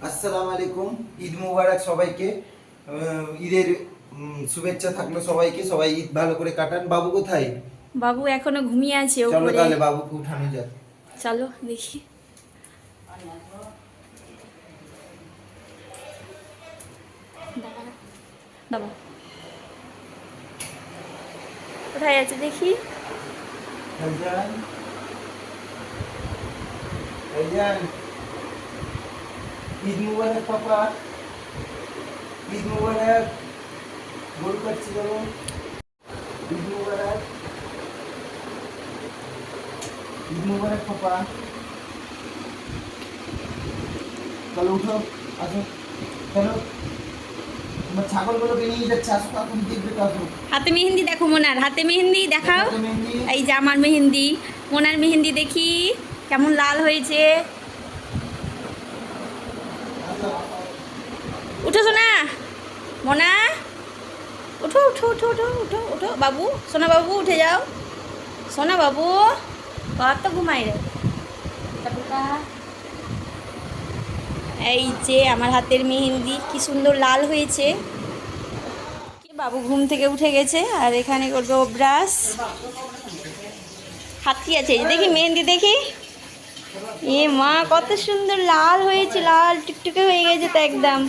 আসসালামু আলাইকুম। ঈদ মুবারক সবাইকে। ঈদের শুভেচ্ছা থাকলো সবাইকে। সবাই ঈদ ভালো করে কাটান। বাবু কোথায়? বাবু এখনো ঘুমিয়ে আছে চলো উপরে। তাহলে বাবুকে উঠানো যাক। চলো দেখি। দাঁড়া, বাবা কোথায় আছে দেখি। ভাইজান, ভাইজান, ঈদ মুবারক পাপা। ঈদ মুবারক। গোল করছি বাবু। ঈদ মুবারক। ঈদ মুবারক পাপা। চলো উঠো, আসো। চলো, তোমার ছাগলগুলোকে নিয়ে যাচ্ছে, আসো এখন দেখবে তো, আসো। হাতে মেহেন্দি দেখো, মোনার হাতে মেহেন্দি দেখাও। দেখাতে মেহেন্দি। এই যে আমার মেহেন্দি, মোনার মেহেন্দি দেখি কেমন লাল হয়েছে। আসো। উঠো সোনা, মোনা উঠো উঠো উঠো উঠো উঠো উঠো বাবু, সোনা বাবু উঠে যাও। সোনা বাবু কত ঘুমাই রে। এই যে আমার হাতের মেহেন্দি কি সুন্দর লাল হয়েছে। বাবু ঘুম থেকে উঠে গেছে আর এখানে করবে ও ব্রাশ। হাতি আছে, এই যে দেখি মেহেন্দি দেখি। এ মা কত সুন্দর লাল হয়েছে, লাল টুকটুকে হয়ে গেছে তো একদম।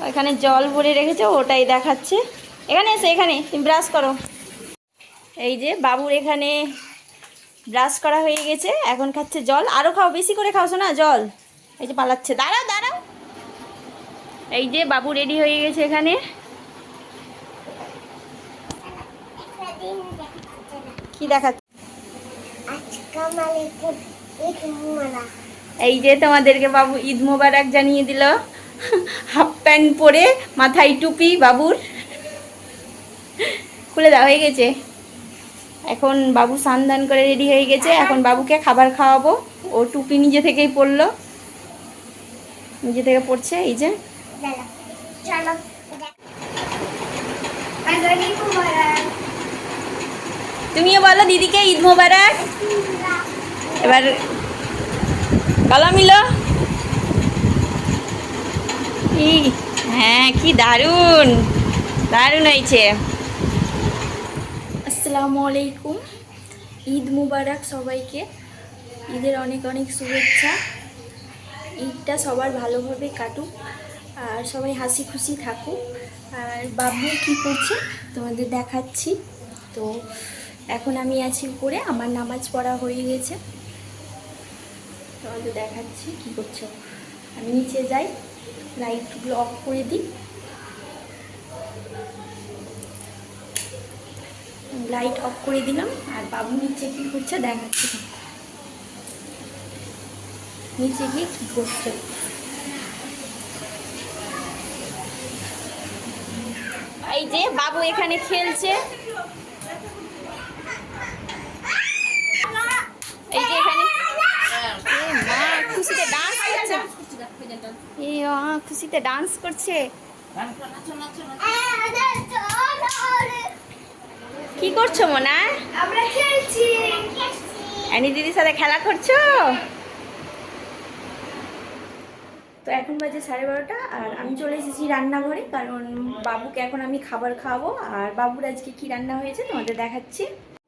এখানে জল ভরে রেখেছে, ওটাই দেখাচ্ছে। এখানে এসে, এখানে তুমি ব্রাশ করো। এই যে বাবুর এখানে ব্রাশ করা হয়ে গেছে, এখন খাচ্ছে জল। আরও খাও, বেশি করে খাও শোনা জল। এই যে পালাচ্ছে, দাঁড়াও দাঁড়াও। এই যে বাবু রেডি হয়ে গেছে এখানে। কি দেখাচ্ছে? এই যে তোমাদেরকে বাবু ঈদ মোবারক জানিয়ে দিল। হাফ প্যান্ট পরে, মাথায় টুপি বাবুর। খুলে দেওয়া হয়ে গেছে। এখন বাবু স্নান করে রেডি হয়ে গেছে, এখন বাবুকে খাবার খাওয়াবো। ও টুপি নিজে থেকেই পরলো, নিজে থেকে পড়ছে। এই যে তুমিও বলো দিদিকে ঈদ মোবারক। এবার গলা মিলো। কি, হ্যাঁ কি দারুণ, দারুণ হয়েছে। আসসালামু আলাইকুম, ঈদ মুবারক সবাইকে। ঈদের অনেক অনেক শুভেচ্ছা। ঈদটা সবার ভালোভাবে কাটুক আর সবাই হাসি খুশি থাকুক। আর বাবু কি করছে তোমাদের দেখাচ্ছি। তো এখন আমি আছি উপরে, আমার নামাজ পড়া হয়ে গেছে, তোমাদের দেখাচ্ছি কি করছো। আমি নিচে যাই, লাইটগুলো অফ করে দিই। লাইট অফ করে দিলাম আর বাবু নিচে কী করছে দেখাচ্ছি, নিচে গিয়ে কী করছে। এই যে বাবু এখানে খেলছে, এই যে এখানে মা খুশিতে ডান্স করছে। খুশিতে ডান্স করছে। কি করছো মোনা? আমরা খেলছি। অ্যানি দিদির সাথে খেলা করছো? তো এখন বাজে 12:30 আর আমি চলে এসেছি রান্নাঘরে, কারণ বাবুকে এখন আমি খাবার খাওয়াবো। আর বাবুর আজকে কি রান্না হয়েছে তোমাদের দেখাচ্ছি।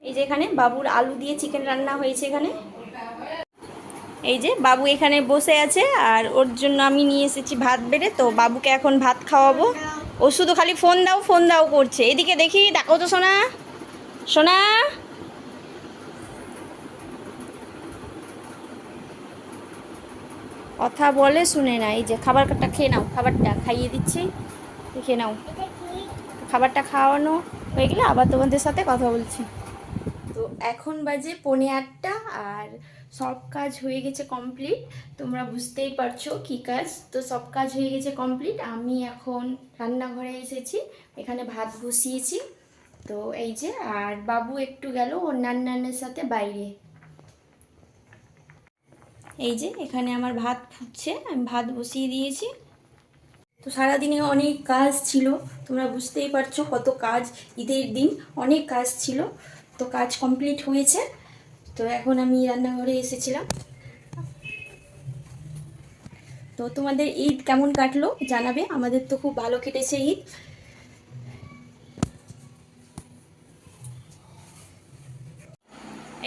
এই যে এখানে বাবুর আলু দিয়ে চিকেন রান্না হয়েছে এখানে। এই যে বাবু এখানে বসে আছে আর ওর জন্য আমি নিয়ে এসেছি ভাত বেড়ে। তো বাবুকে এখন ভাত খাওয়াবো। ও শুধু খালি ফোন দাও ফোন দাও করছে। এদিকে দেখি, ডাকো তো সোনা, সোনা। কথা বলে শুনে না। এই যে খাবারটা খেয়ে নাও, খাবারটা খাইয়ে দিচ্ছি, খেয়ে নাও। খাবারটা খাওয়ানো হয়ে গেলে আবার তোমাদের সাথে কথা বলছি। তো এখন বাজে 8:45 আর সব কাজ হয়ে গেছে কমপ্লিট। তোমরা বুঝতেই পারছো কি কাজ। তো সব কাজ হয়ে গেছে কমপ্লিট। আমি এখন রান্নাঘরে এসেছি, এখানে ভাত বসিয়েছি। তো এই যে, আর বাবু একটু গেল ওর নান্নানের সাথে বাইরে। এই যে এখানে আমার ভাত ফুটছে, আমি ভাত বসিয়ে দিয়েছি। তো সারাদিনে অনেক কাজ ছিল, তোমরা বুঝতেই পারছো কত কাজ। ঈদের দিন অনেক কাজ ছিল, তো কাজ কমপ্লিট হয়েছে। তো এখন আমি রান্নাঘরে এসেছিলাম। তো তোমাদের ঈদ কেমন কাটলো জানাবে, আমাদের তো খুব ভালো কেটেছে ঈদ।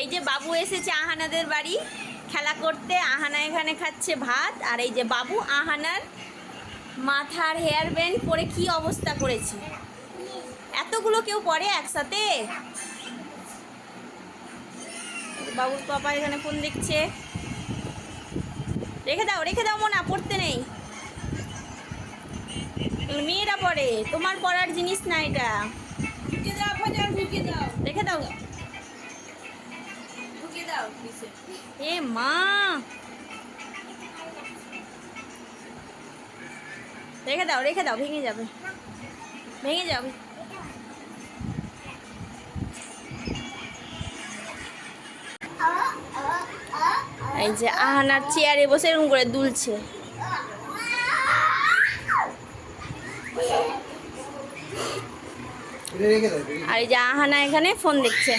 এই যে বাবু এসেছে আহানাদের বাড়ি খেলা করতে, আহানা এখানে খাচ্ছে ভাত, আর এই যে বাবু আহানার মাথার হেয়ার ব্যান্ড পরে কি অবস্থা করেছে। এতগুলো কেউ পরে একসাথে? বাবুর পাপা এখানে ফোন দেখছে। রেখে দাও মোনা, পড়তে নেই, মেয়েরা পড়ে, তোমার পড়ার জিনিস না এটা, রেখে দাও। এ মা, রেখে দাও ভেঙে যাবে। এই যে আহানার চেয়ারে বসে এরকম করে দুলছে। রেখে দাও। আর এই যে আহানা এখানে ফোন দেখছে।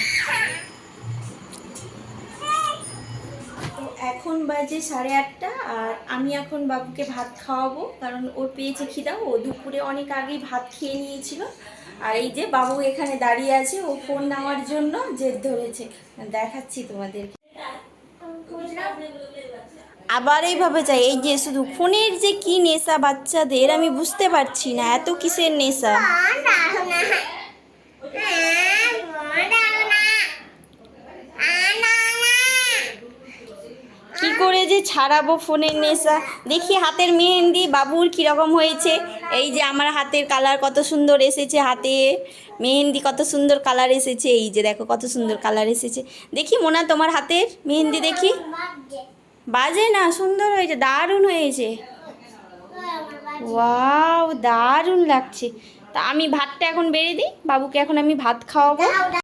তো এখন বাজে 8:30, আর আমি এখন বাবুকে ভাত খাওয়াবো, কারণ ওর পেয়েছে খিদা, ও দুপুরে অনেক আগেই ভাত খেয়ে নিয়েছিল। আর এই যে বাবু এখানে দাঁড়িয়ে আছে, ও ফোন নেওয়ার জন্য জেদ ধরেছে, দেখাচ্ছি তোমাদের। আবার এইভাবে চাই, এই যে শুধু ফোনের যে কি নেশা বাচ্চাদের, আমি বুঝতে পারছি না এত কিসের নেশা। কি করে যে ছাড়াবো ফোনের নেশা। দেখি হাতের মেহেন্দি বাবুর কীরকম হয়েছে। এই যে আমার হাতের কালার কত সুন্দর এসেছে, হাতে মেহেন্দি কত সুন্দর কালার এসেছে, এই যে দেখো কত সুন্দর কালার এসেছে। দেখি মোনা তোমার হাতের মেহেন্দি দেখি। বাজে না, সুন্দর হয়েছে, দারুণ হয়েছে, ওয়াও দারুণ লাগছে। তা আমি ভাতটা এখন বেড়ে দিই, বাবুকে এখন আমি ভাত খাওয়াবো।